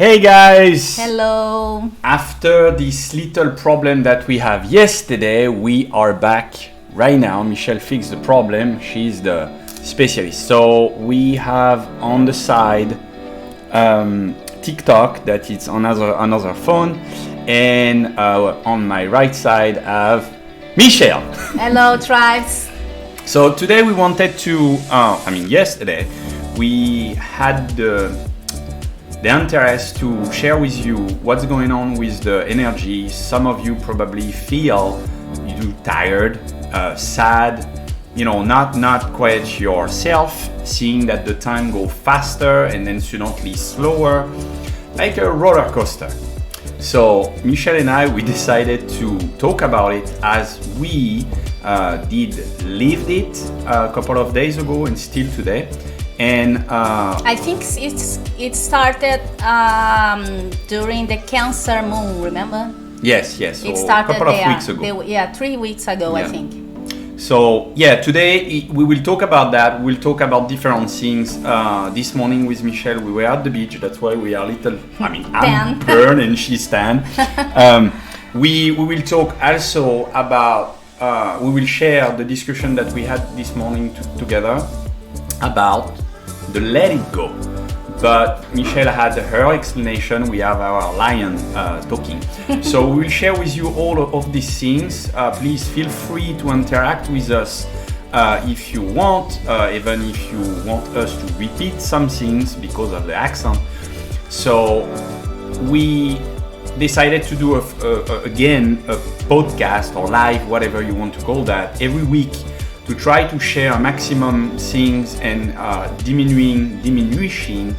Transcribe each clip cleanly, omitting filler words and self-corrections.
Hey guys! Hello! After this little problem that we have yesterday, we are back right now. Michelle fixed the problem. She's the specialist. So we have on the side TikTok that is on another phone, and on my right side I have Michelle. Hello, tribes! So today we wanted to, yesterday we had the interest to share with you what's going on with the energy. Some of you probably feel you tired, sad, not quite yourself, seeing that the time go faster and then suddenly slower, like a roller coaster. So Michelle and I, we decided to talk about it as we did lived it a couple of days ago and still today. And I think it started during the Cancer moon, remember? Yes. So it started a couple of weeks ago. 3 weeks ago, I think. So today we will talk about that. We'll talk about different things. This morning with Michelle, we were at the beach. That's why we are I'm burned and she's tan. We will talk also about, we will share the discussion that we had this morning together about the let it go. But Michelle had her explanation. We have our lion talking. So we will share with you all of these things. Please feel free to interact with us if you want, even if you want us to repeat some things because of the accent. So we decided to do again a podcast or live, whatever you want to call that, every week, to try to share maximum things and diminishing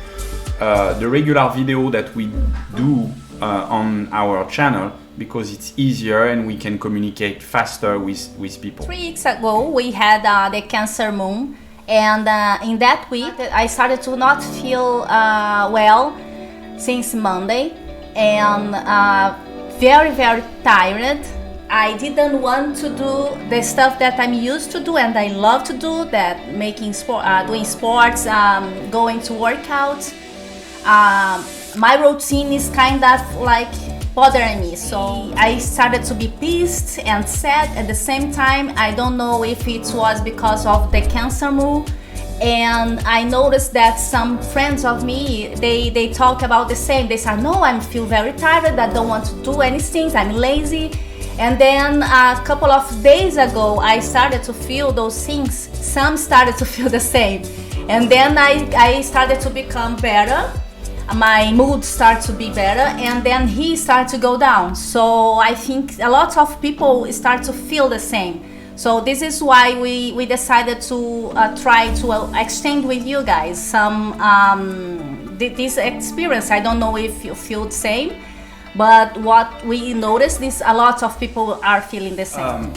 the regular video that we do on our channel, because it's easier and we can communicate faster with people. 3 weeks ago we had the Cancer moon, and in that week I started to not feel well since Monday, and very tired. I didn't want to do the stuff that I'm used to do and I love to do, that doing sports, going to workouts. My routine is kind of like bothering me, so I started to be pissed and sad at the same time. I don't know if it was because of the Cancer moon, and I noticed that some friends of me, they talk about the same. They say, no, I feel very tired, I don't want to do anything, I'm lazy. And then a couple of days ago, I started to feel those things. Some started to feel the same. And then I started to become better. My mood started to be better. And then he started to go down. So I think a lot of people start to feel the same. So this is why we decided to try to exchange with you guys some this experience. I don't know if you feel the same. But what we noticed is a lot of people are feeling the same.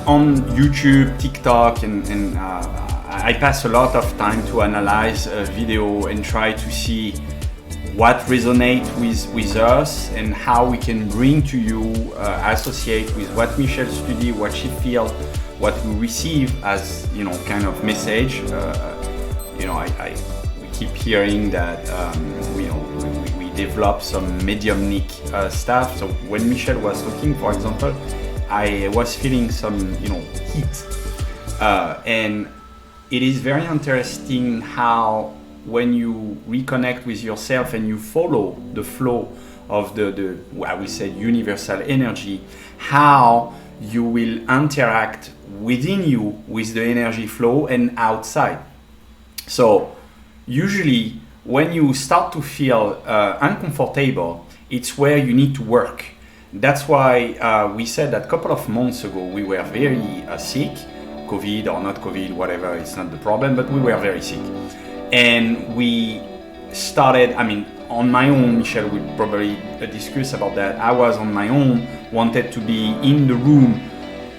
On YouTube, TikTok, and I pass a lot of time to analyze a video and try to see what resonates with us and how we can bring to you, associate with what Michelle studied, what she feels, what we receive as kind of message. We keep hearing that we develop some mediumnic stuff. So when Michelle was talking, for example, I was feeling some heat, and it is very interesting how when you reconnect with yourself and you follow the flow of the I would say universal energy, how you will interact within you with the energy flow and outside. So usually when you start to feel uncomfortable, it's where you need to work. That's why we said that a couple of months ago we were very sick, COVID or not COVID, whatever, it's not the problem, but we were very sick. And we started, on my own, Michelle will probably discuss about that. I was on my own, wanted to be in the room,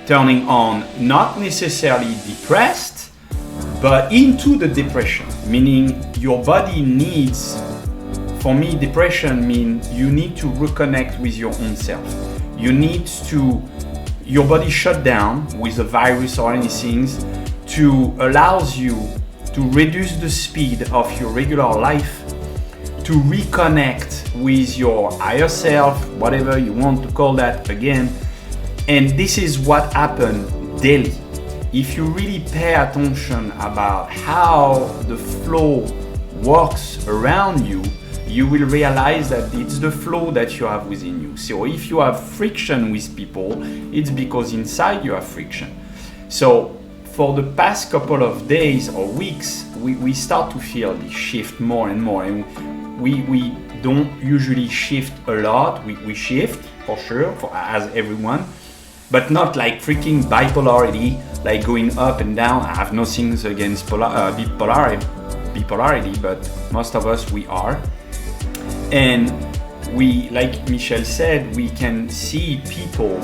turning on, not necessarily depressed, but into the depression, meaning your body needs, for me, depression means you need to reconnect with your own self. You need to, your body shut down with a virus or anything to allows you to reduce the speed of your regular life to reconnect with your higher self, whatever you want to call that again. And this is what happens daily. If you really pay attention about how the flow works around you, you will realize that it's the flow that you have within you. So if you have friction with people, it's because inside you have friction. So for the past couple of days or weeks, we start to feel the shift more and more. And we don't usually shift a lot. We shift for sure, as everyone, but not like freaking bipolarity, like going up and down. I have nothing against bipolarity, but most of us, we are. And we, like Michelle said, we can see people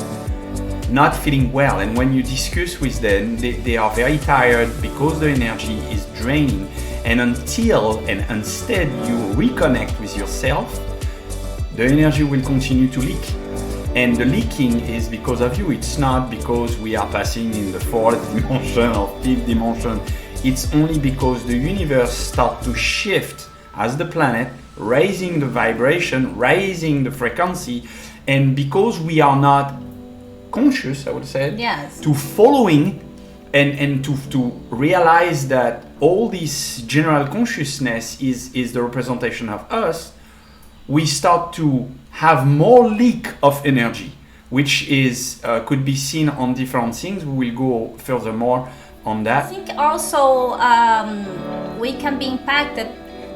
not feeling well, and when you discuss with them, they are very tired because the energy is draining. And instead you reconnect with yourself, the energy will continue to leak. And the leaking is because of you. It's not because we are passing in the fourth dimension or fifth dimension. It's only because the universe starts to shift as the planet, raising the vibration, raising the frequency, and because we are not conscious, I would say, yes, to following and to realize that all this general consciousness is the representation of us, we start to have more leak of energy, which is could be seen on different things. We will go furthermore on that. I think also we can be impacted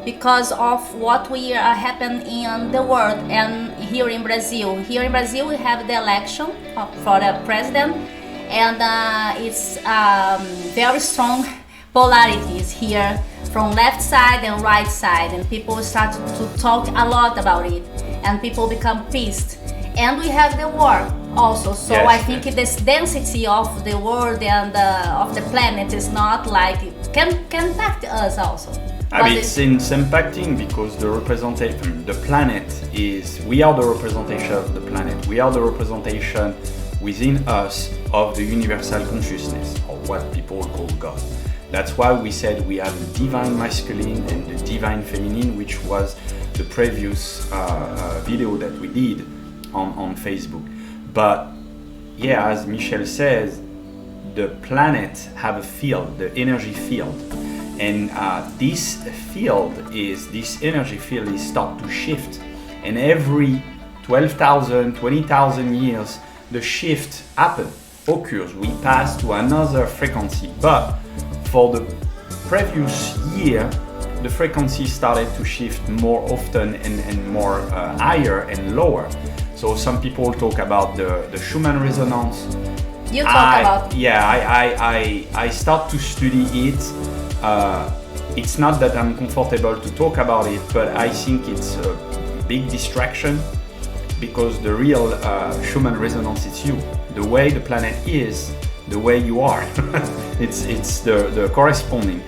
because of what we happen in the world and here in Brazil. Here in Brazil, we have the election for the president, and it's very strong polarities here from left side and right side, and people start to talk a lot about it, and people become pissed. And we have the war also, so yes, I think this density of the world and of the planet is not like can impact us also. I mean, it's impacting because the representation, the planet is, we are the representation of the planet. We are the representation within us of the universal consciousness, or what people call God. That's why we said we have the divine masculine and the divine feminine, which was the previous video that we did on Facebook. But yeah, as Michelle says, the planet have a field, the energy field. And this energy field is start to shift. And every 12,000, 20,000 years, the shift occurs. We pass to another frequency. But for the previous year, the frequency started to shift more often and more higher and lower. So some people talk about the Schumann resonance. You talk about? Yeah, I start to study it. It's not that I'm comfortable to talk about it, but I think it's a big distraction because the real Schumann resonance is you. The way the planet is, the way you are. it's the corresponding.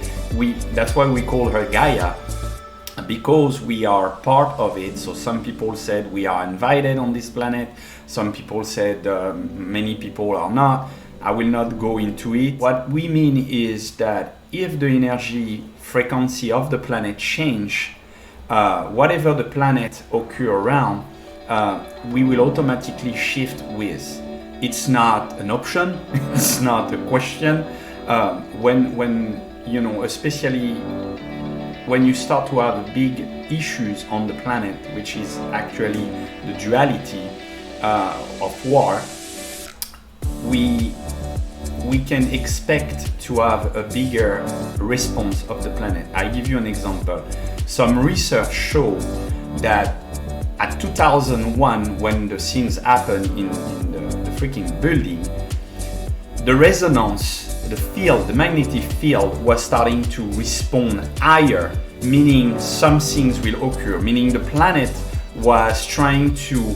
That's why we call her Gaia, because we are part of it. So some people said we are invited on this planet. Some people said many people are not. I will not go into it. What we mean is that if the energy frequency of the planet change, whatever the planet occur around, we will automatically shift with. It's not an option. It's not a question. When you know, especially when you start to have big issues on the planet, which is actually the duality of war, we can expect to have a bigger response of the planet. I give you an example. Some research show that at 2001, when the things happened in the freaking building, the resonance, the field, the magnetic field was starting to respond higher, meaning some things will occur, meaning the planet was trying to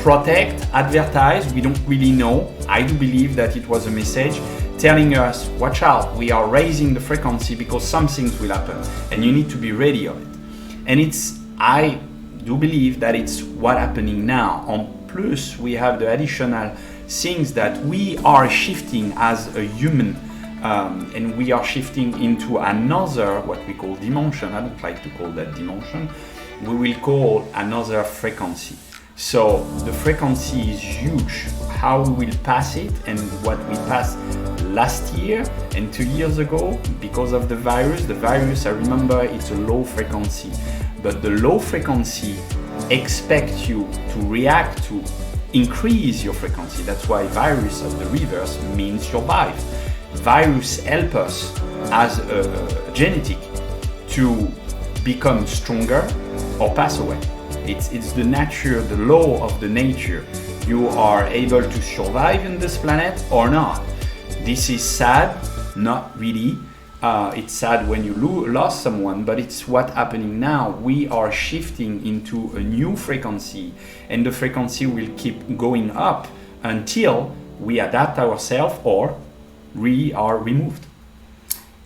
protect, advertise, we don't really know. I do believe that it was a message telling us, watch out, we are raising the frequency because some things will happen and you need to be ready of it. And I do believe that it's what's happening now. On plus, we have the additional things that we are shifting as a human and we are shifting into another, what we call dimension. I don't like to call that dimension. We will call another frequency. So the frequency is huge. How we will pass it and what we passed last year and 2 years ago because of the virus, I remember it's a low frequency. But the low frequency expects you to react to increase your frequency. That's why virus of the reverse means survive. Virus help us as a genetic to become stronger or pass away. It's the nature, the law of the nature. You are able to survive in this planet or not. This is sad, not really. It's sad when you lost someone, but it's what's happening now. We are shifting into a new frequency, and the frequency will keep going up until we adapt ourselves or we are removed.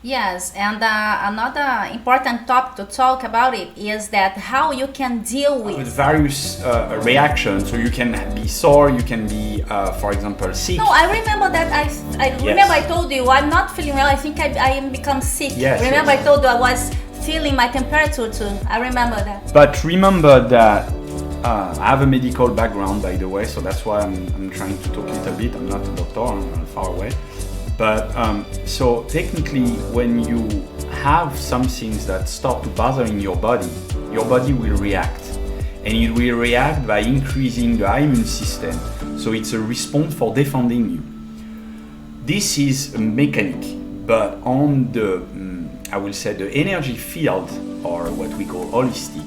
Yes, and another important topic to talk about it is that how you can deal with various reactions. So you can be sore, you can be, for example, sick. No, I remember that I remember I told you I'm not feeling well. I think I am become sick. Yes, remember yes. I told you I was feeling my temperature too. I remember that. But remember that I have a medical background, by the way, so that's why I'm trying to talk a little bit. I'm not a doctor, I'm far away. But so technically, when you have some things that start to bother in your body will react. And it will react by increasing the immune system. So it's a response for defending you. This is a mechanic, but on the, I will say, the energy field, or what we call holistic,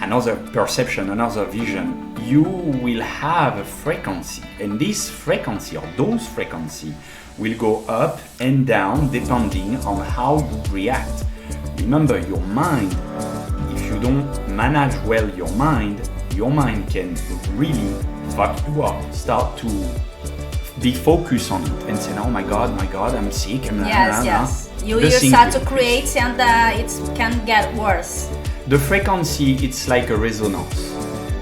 another perception, another vision, you will have a frequency. And this frequency, or those frequencies, will go up and down depending on how you react. Remember, your mind, if you don't manage well your mind can really fuck you up. Start to be focused on it and say, oh my God, I'm sick. Yes. You start to create and it can get worse. The frequency, it's like a resonance.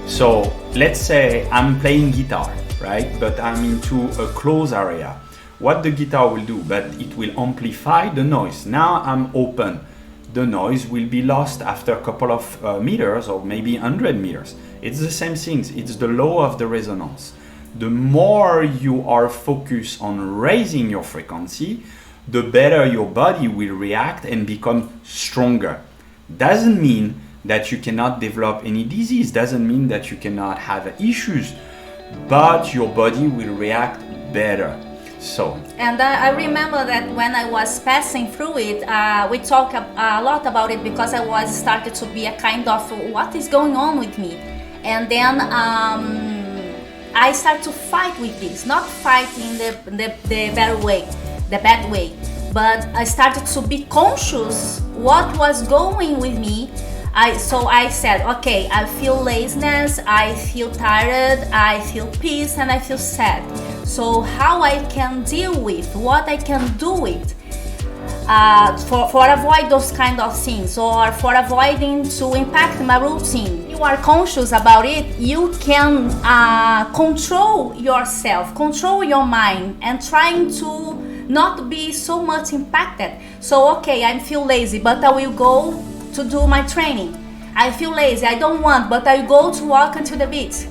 So let's say I'm playing guitar, right? But I'm into a closed area. What the guitar will do, but it will amplify the noise. Now I'm open. The noise will be lost after a couple of meters or maybe 100 meters. It's the same thing. It's the law of the resonance. The more you are focused on raising your frequency, the better your body will react and become stronger. Doesn't mean that you cannot develop any disease. Doesn't mean that you cannot have issues, but your body will react better. So. And I remember that when I was passing through it, we talked a lot about it because I was started to be a kind of what is going on with me, and then I started to fight with this, not fight in the bad way, but I started to be conscious what was going with me. So I said, okay, I feel laziness, I feel tired, I feel peace, and I feel sad. So how I can deal with, what I can do with, for avoid those kind of things, or for avoiding to impact my routine. You are conscious about it, you can control yourself, control your mind, and trying to not be so much impacted. So okay, I feel lazy, but I will go to do my training. I feel lazy, I don't want, but I go to walk until the beach.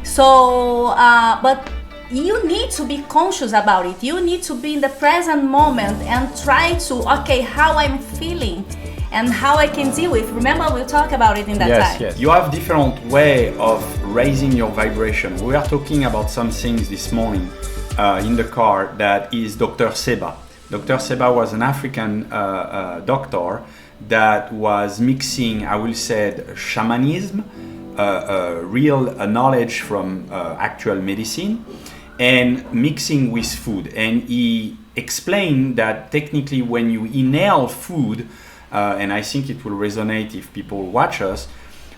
So, but you need to be conscious about it. You need to be in the present moment and try to, okay, how I'm feeling and how I can deal with. Remember, we'll talk about it in that time. Yes. You have different way of raising your vibration. We are talking about some things this morning in the car that is Dr. Seba. Dr. Seba was an African doctor that was mixing, I will say, shamanism, real knowledge from actual medicine, and mixing with food. And he explained that technically when you inhale food, and I think it will resonate if people watch us,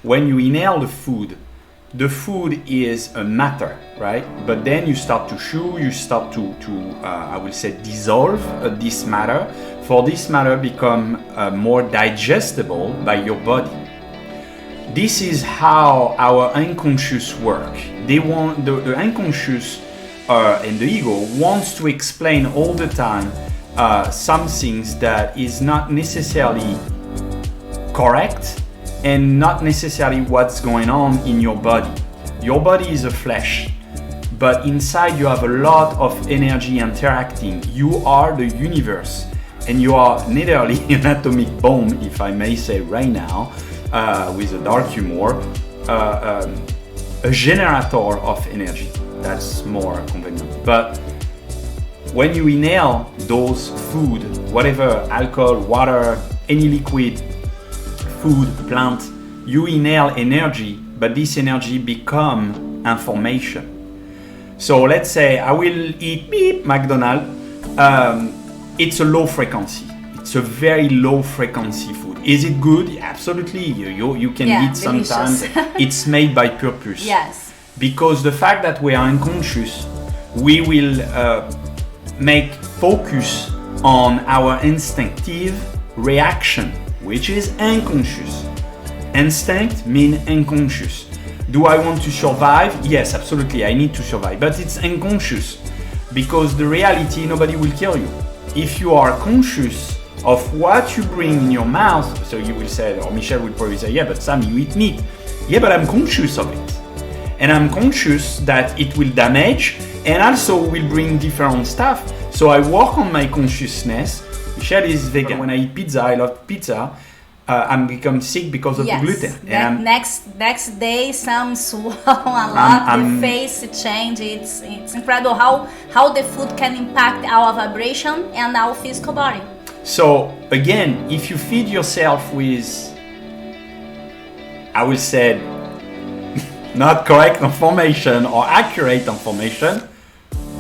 when you inhale the food is a matter, right? But then you start to chew, you start to I will say, dissolve this matter. For this matter become more digestible by your body. This is how our unconscious work. They want the unconscious and the ego wants to explain all the time some things that is not necessarily correct and not necessarily what's going on in your body. Your body is a flesh, but inside you have a lot of energy interacting. You are the universe, and you are literally an atomic bomb, if I may say right now, with a dark humor, a generator of energy. That's more convenient. But when you inhale those food, whatever, alcohol, water, any liquid, food, plant, you inhale energy, but this energy become information. So let's say I will eat beep McDonald's. It's a low frequency. It's a very low frequency food. Is it good? Yeah, absolutely. You can eat sometimes. It's made by purpose. Yes. Because the fact that we are unconscious, we will make focus on our instinctive reaction, which is unconscious. Instinct means unconscious. Do I want to survive? Yes, absolutely, I need to survive. But it's unconscious because the reality, nobody will kill you. If you are conscious of what you bring in your mouth, so you will say, or Michel will probably say, yeah, but Sam, you eat meat. Yeah, but I'm conscious of it. And I'm conscious that it will damage and also will bring different stuff. So I work on my consciousness. Michel is vegan. When I eat pizza, I love pizza. I'm become sick because of the gluten. And next day, some swell a lot. The face change. It's incredible how the food can impact our vibration and our physical body. So again, if you feed yourself with, I will say, not correct information or accurate information,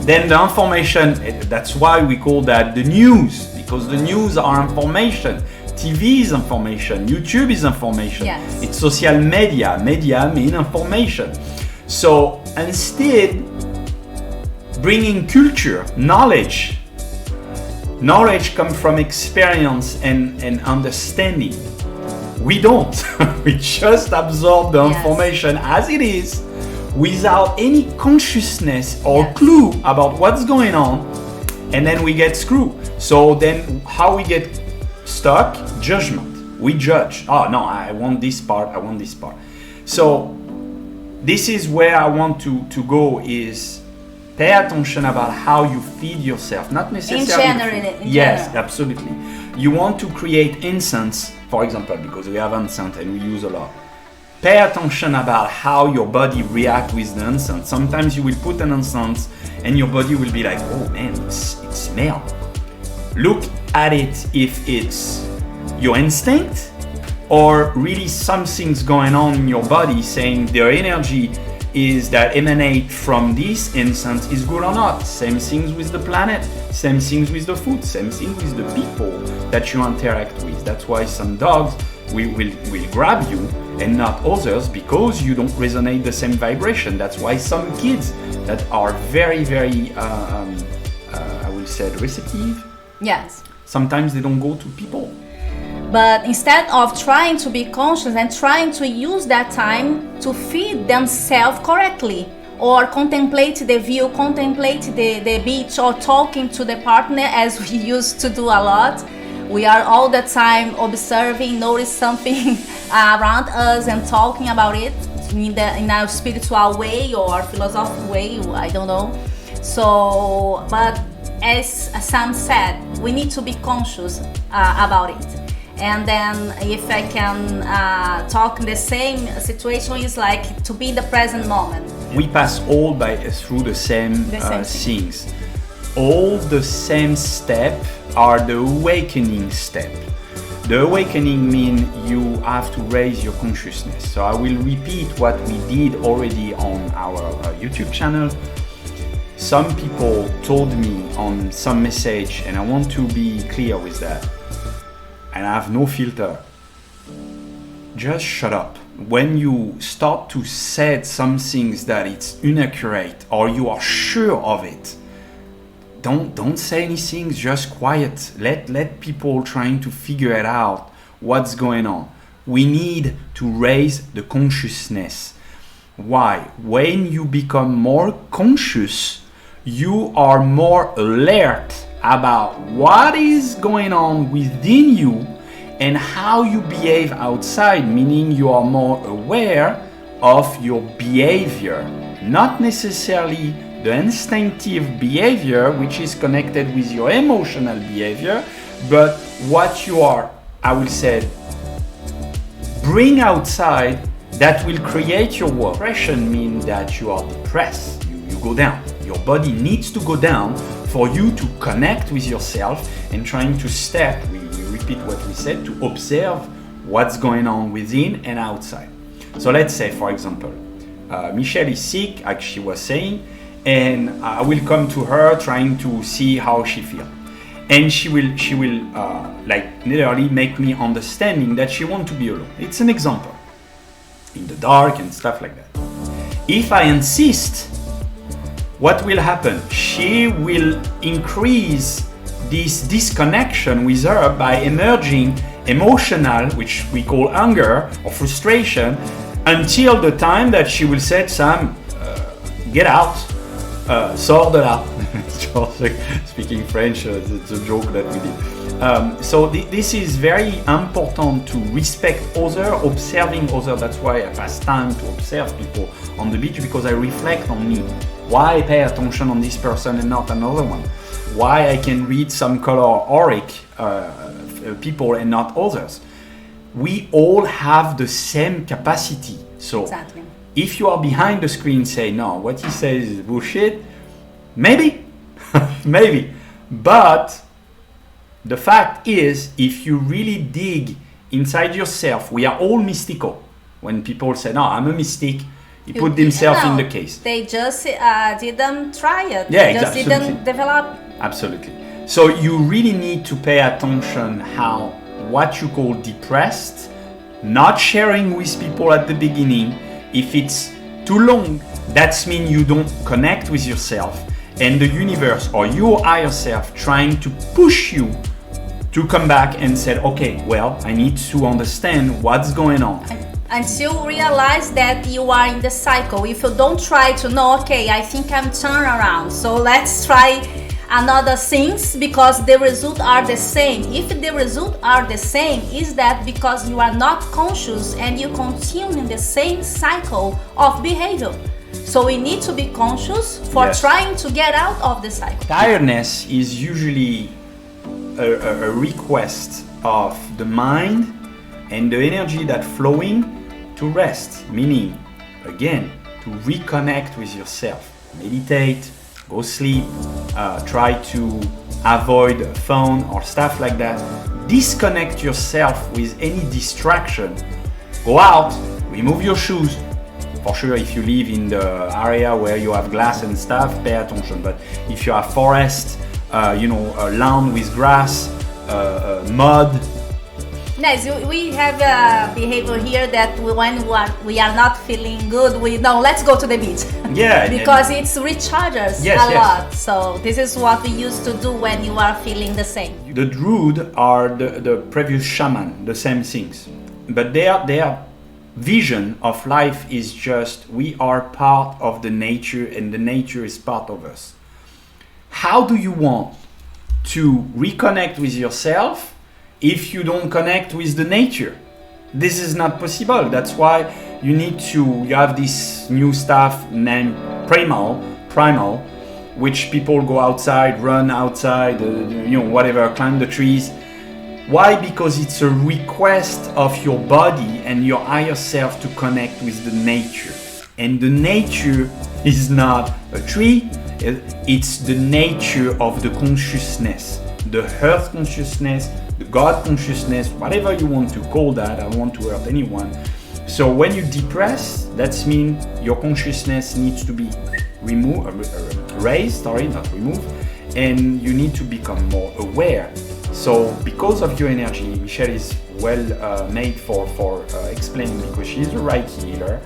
then the information, that's why we call that the news, because the news are information. TV is information, YouTube is information. Yes. It's social media. Media mean information. So instead, bringing culture, knowledge comes from experience and understanding. We don't. We just absorb the information as it is without any consciousness or clue about what's going on, and then we get screwed. So then how we get stuck? Judgment. We judge. Oh no, I want this part, I want this part. So this is where I want to go, is pay attention about how you feed yourself, not necessarily in general. Absolutely. You want to create incense, for example, because we have incense and we use a lot. Pay attention about how your body reacts with the incense. Sometimes you will put an incense and your body will be like, oh man, it smells. Look at it if it's your instinct or really something's going on in your body saying the energy is that emanate from this incense is good or not. Same things with the planet, same things with the food, same thing with the people that you interact with. That's why some dogs will grab you and not others, because you don't resonate the same vibration. That's why some kids that are very, very, I will say receptive, sometimes they don't go to people. But instead of trying to be conscious and trying to use that time to feed themselves correctly, or contemplate the view, contemplate the beach, or talking to the partner, as we used to do a lot, we are all the time observing, notice something around us and talking about it in our spiritual way or philosophical way, I don't know. So, but as Sam said, we need to be conscious about it. And then if I can talk in the same situation, is like to be in the present moment. We pass all through the same things. All the same step are the awakening step. The awakening means you have to raise your consciousness. So I will repeat what we did already on our YouTube channel. Some people told me on some message, and I want to be clear with that, and I have no filter. Just shut up. When you start to say some things that it's inaccurate or you are sure of it, don't say anything, just quiet. Let people trying to figure it out what's going on. We need to raise the consciousness. Why? When you become more conscious, you are more alert about what is going on within you and how you behave outside, meaning you are more aware of your behavior, not necessarily the instinctive behavior, which is connected with your emotional behavior, but what you are, I will say, bring outside that will create your world. Depression means that you are depressed, you go down. Your body needs to go down for you to connect with yourself and trying to step, we repeat what we said, to observe what's going on within and outside. So let's say, for example, Michelle is sick, like she was saying, and I will come to her trying to see how she feels. And she will like literally make me understanding that she wants to be alone. It's an example. In the dark and stuff like that. If I insist, what will happen? She will increase this disconnection with her by emerging emotional, which we call anger or frustration, until the time that she will say, Sam, get out, sort it out. Speaking French, it's a joke that we did. So this is very important to respect others, observing others. That's why I pass time to observe people on the beach, because I reflect on me. Why I pay attention on this person and not another one? Why I can read some color auric people and not others? We all have the same capacity. So exactly. If you are behind the screen, say, no, what he says is bullshit, maybe, maybe. But the fact is, if you really dig inside yourself, we are all mystical. When people say, no, I'm a mystic, he put themselves in the case. They just didn't try it. Yeah, they just didn't develop. Absolutely. So you really need to pay attention how what you call depressed, not sharing with people at the beginning. If it's too long, that means you don't connect with yourself, and the universe or your higher self trying to push you to come back and say, okay, well, I need to understand what's going on. Until you realize that you are in the cycle. If you don't try to know, okay, I think I'm turned around, so let's try another things, because the results are the same. If the results are the same, is that because you are not conscious and you continue in the same cycle of behavior. So we need to be conscious for trying to get out of the cycle. Tiredness is usually a request of the mind and the energy that flowing to rest, meaning, again, to reconnect with yourself. Meditate, go sleep, try to avoid a phone or stuff like that. Disconnect yourself with any distraction. Go out, remove your shoes. For sure, if you live in the area where you have glass and stuff, pay attention. But if you have forest, a lawn with grass, mud. Yes, we have a behavior here that when we are not feeling good, let's go to the beach. Yeah. Because it's recharges a lot. So this is what we used to do when you are feeling the same. The Druid are the previous shaman, the same things. But their vision of life is just, we are part of the nature and the nature is part of us. How do you want to reconnect with yourself if you don't connect with the nature? This is not possible. That's why you have this new stuff named primal, which people go outside, run outside, whatever, climb the trees. Why? Because it's a request of your body and your higher self to connect with the nature. And the nature is not a tree, it's the nature of the consciousness, the earth consciousness, the God consciousness, whatever you want to call that. I don't want to hurt anyone. So when you depress, that means your consciousness needs to be raised, not removed, and you need to become more aware. So because of your energy, Michelle is well made for explaining, because she's a Reiki healer.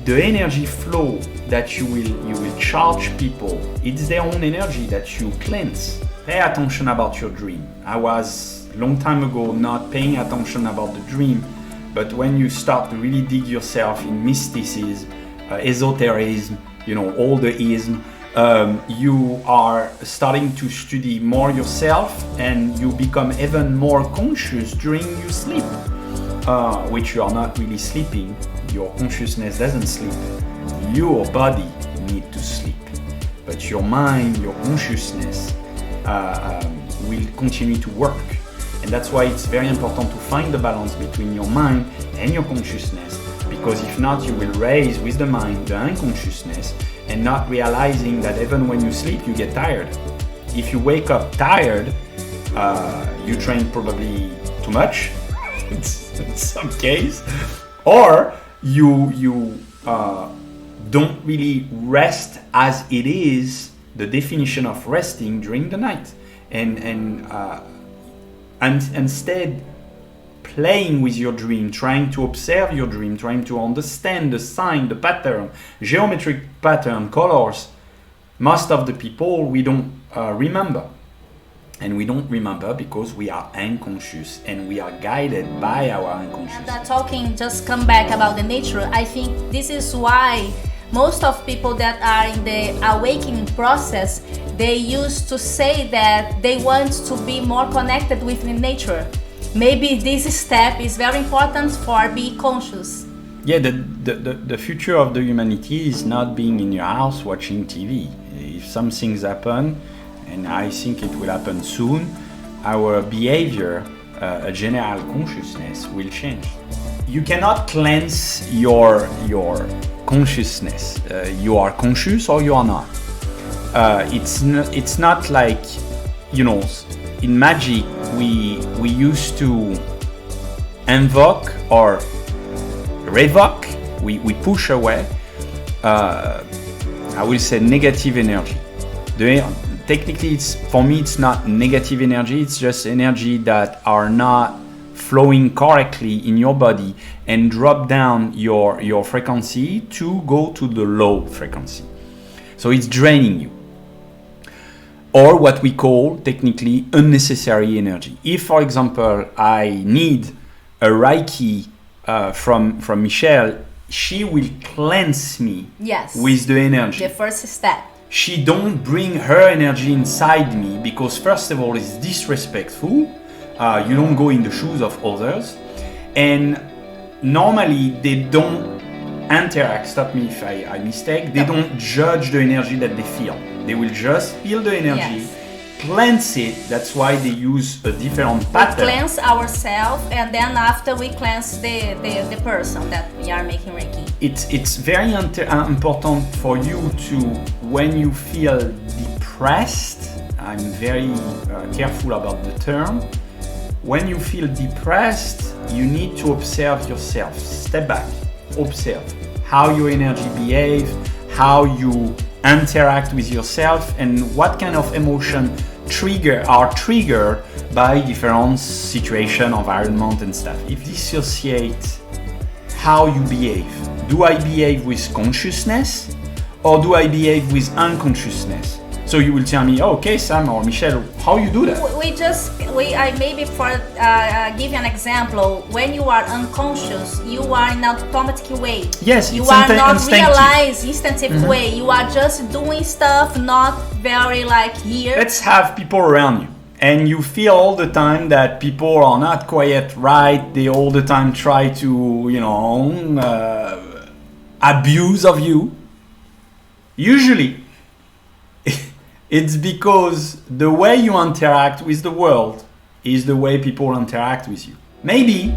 The energy flow that you will charge people, it's their own energy that you cleanse. Pay attention about your dream. I was long time ago not paying attention about the dream, but when you start to really dig yourself in mysticism, esotericism, all the ism, you are starting to study more yourself, and you become even more conscious during your sleep, which you are not really sleeping. Your consciousness doesn't sleep. Your body needs to sleep, but your mind, your consciousness will continue to work. And that's why it's very important to find the balance between your mind and your consciousness, because if not, you will raise with the mind the unconsciousness and not realizing that even when you sleep, you get tired. If you wake up tired, you train probably too much in some case, or you don't really rest as it is the definition of resting during the night, and instead playing with your dream, trying to observe your dream, trying to understand the sign, the pattern, geometric pattern, colors. Most of the people we don't remember. And we don't remember because we are unconscious and we are guided by our unconscious. And talking, just come back about the nature, I think this is why most of people that are in the awakening process, they used to say that they want to be more connected with the nature. Maybe this step is very important for being conscious. Yeah, the future of the humanity is not being in your house watching TV. If some things happen, and I think it will happen soon, our behavior, a general consciousness will change. You cannot cleanse your consciousness. You are conscious or you are not. It's not like, in magic we used to invoke or revoke, we push away, I will say negative energy. Technically, it's not negative energy, it's just energy that are not flowing correctly in your body and drop down your frequency to go to the low frequency. So it's draining you. Or what we call technically unnecessary energy. If, for example, I need a Reiki from Michelle, she will cleanse me with the energy. The first step. She don't bring her energy inside me because first of all it's disrespectful. You don't go in the shoes of others, and normally they don't interact. Stop me if I mistake. They don't judge the energy that they feel. They will just feel the energy, cleanse it. That's why they use a different pattern. We cleanse ourselves, and then after we cleanse the person that we are making Reiki. It's very important for you to, when you feel depressed, I'm very careful about the term. When you feel depressed, you need to observe yourself. Step back, observe how your energy behaves, how you interact with yourself, and what kind of emotion are triggered by different situation, environment and stuff. If dissociate how you behave. Do I behave with consciousness or do I behave with unconsciousness? So you will tell me, okay, Sam or Michelle, how you do that? I maybe for give you an example. When you are unconscious, you are in an automatic way. Yes, you are not realized instinctive way. You are just doing stuff, not very like here. Let's have people around you, and you feel all the time that people are not quiet, right? They all the time try to, abuse of you. Usually, it's because the way you interact with the world is the way people interact with you. Maybe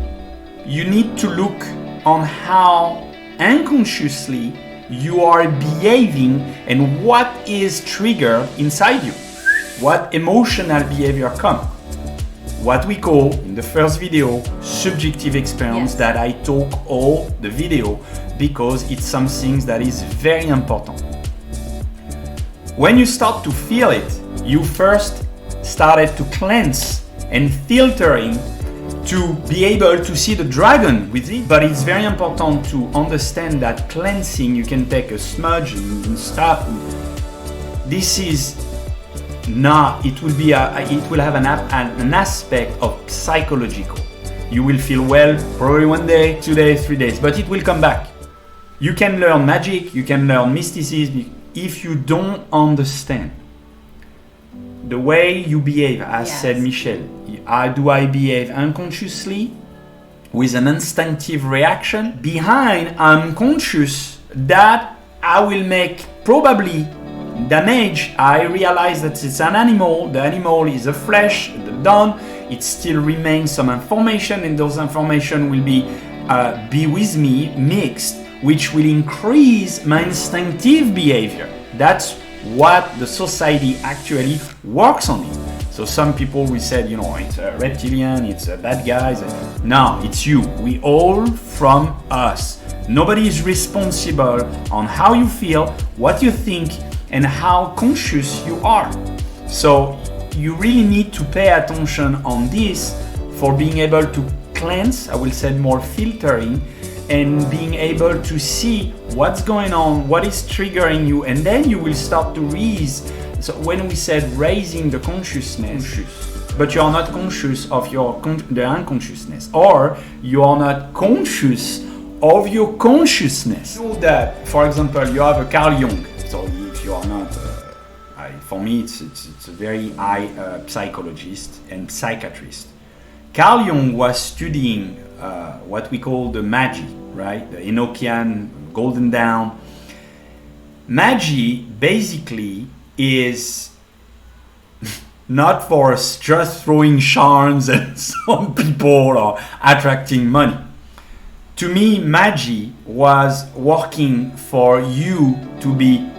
you need to look on how unconsciously you are behaving and what is triggered inside you. What emotional behavior comes. What we call in the first video subjective experience that I talk all the video because it's something that is very important. When you start to feel it, you first started to cleanse and filtering to be able to see the dragon with it. But it's very important to understand that cleansing, you can take a smudge and stuff. This is not, it will have an aspect of psychological. You will feel well probably 1 day, 2 days, 3 days, but it will come back. You can learn magic, you can learn mysticism. if you don't understand the way you behave, as said Michel, do I behave unconsciously with an instinctive reaction? Behind, I'm conscious that I will make probably damage. I realize that it's an animal, the animal is a flesh, the done, it still remains some information, and those information will be with me mixed, which will increase my instinctive behavior. That's what the society actually works on it. So some people will say, it's a reptilian, it's a bad guy. No, it's you. We all from us. Nobody is responsible on how you feel, what you think, and how conscious you are. So you really need to pay attention on this for being able to cleanse, I will say more filtering, and being able to see what's going on, what is triggering you, and then you will start to raise. So when we said raising the consciousness, but you are not conscious of the unconsciousness, or you are not conscious of your consciousness. You know that, for example, you have a Carl Jung. So if you are not, for me, it's a very high psychologist and psychiatrist. Carl Jung was studying what we call the Magi, right? The Enochian, Golden Dawn. Magi basically is not for just throwing charms at some people or attracting money. To me, Magi was working for you to be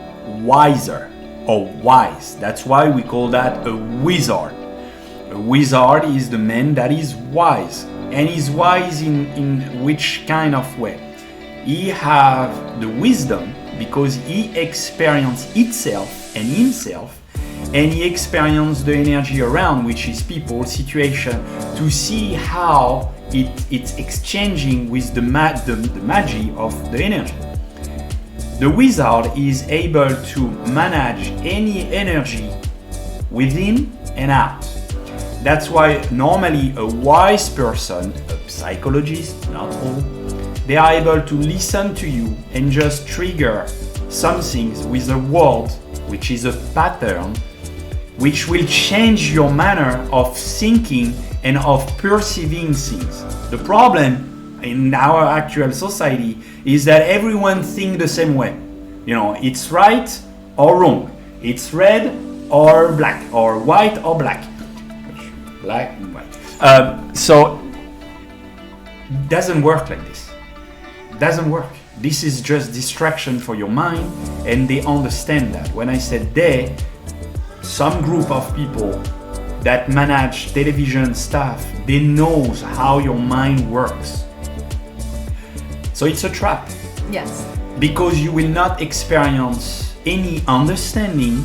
wiser or wise. That's why we call that a wizard. A wizard is the man that is wise. And he's wise in which kind of way? He have the wisdom because he experienced itself and himself, and he experienced the energy around, which is people, situation, to see how it's exchanging with the magic of the energy. The wizard is able to manage any energy within and out. That's why normally a wise person, a psychologist, not all, they are able to listen to you and just trigger some things with a word, which is a pattern, which will change your manner of thinking and of perceiving things. The problem in our actual society is that everyone thinks the same way. It's right or wrong. It's red or black, or white or black. Black and white. So it doesn't work like this. It doesn't work. This is just distraction for your mind, and they understand that. When I said they, some group of people that manage television stuff, they knows how your mind works. So it's a trap. Yes. Because you will not experience any understanding,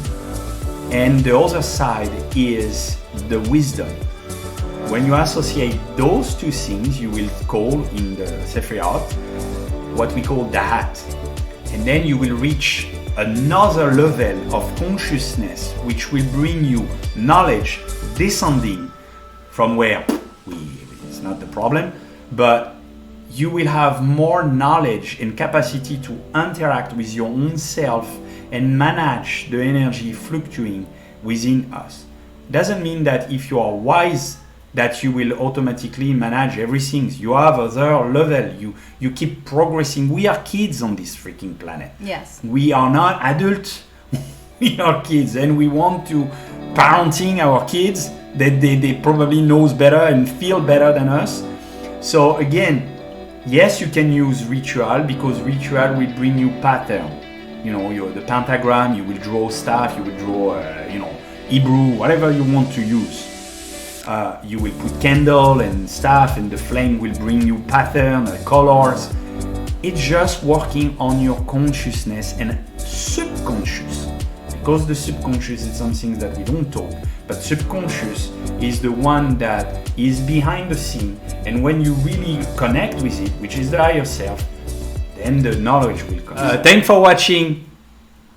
and the other side is the wisdom. When you associate those two things, you will call in the Sefer art what we call Dahat. And then you will reach another level of consciousness, which will bring you knowledge descending from where it's not the problem, but you will have more knowledge and capacity to interact with your own self and manage the energy fluctuating within us. Doesn't mean that if you are wise that you will automatically manage everything. You have other level. You keep progressing. We are kids on this freaking planet. Yes. We are not adults. We are kids, and we want to parenting our kids that they probably knows better and feel better than us. So again, yes, you can use ritual because ritual will bring you pattern. The pentagram, you will draw stuff, you will draw, Hebrew, whatever you want to use. You will put candle and stuff, and the flame will bring you pattern, colors. It's just working on your consciousness and subconscious. Because the subconscious is something that we don't talk, but subconscious is the one that is behind the scene, and when you really connect with it, which is the higher self, then the knowledge will come. Thanks for watching.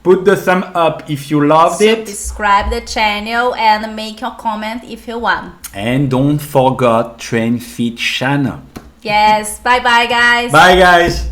Put the thumb up if you loved it. Subscribe the channel and make your comment if you want. And don't forget Train Fit channel. Yes. Bye bye guys. Bye guys.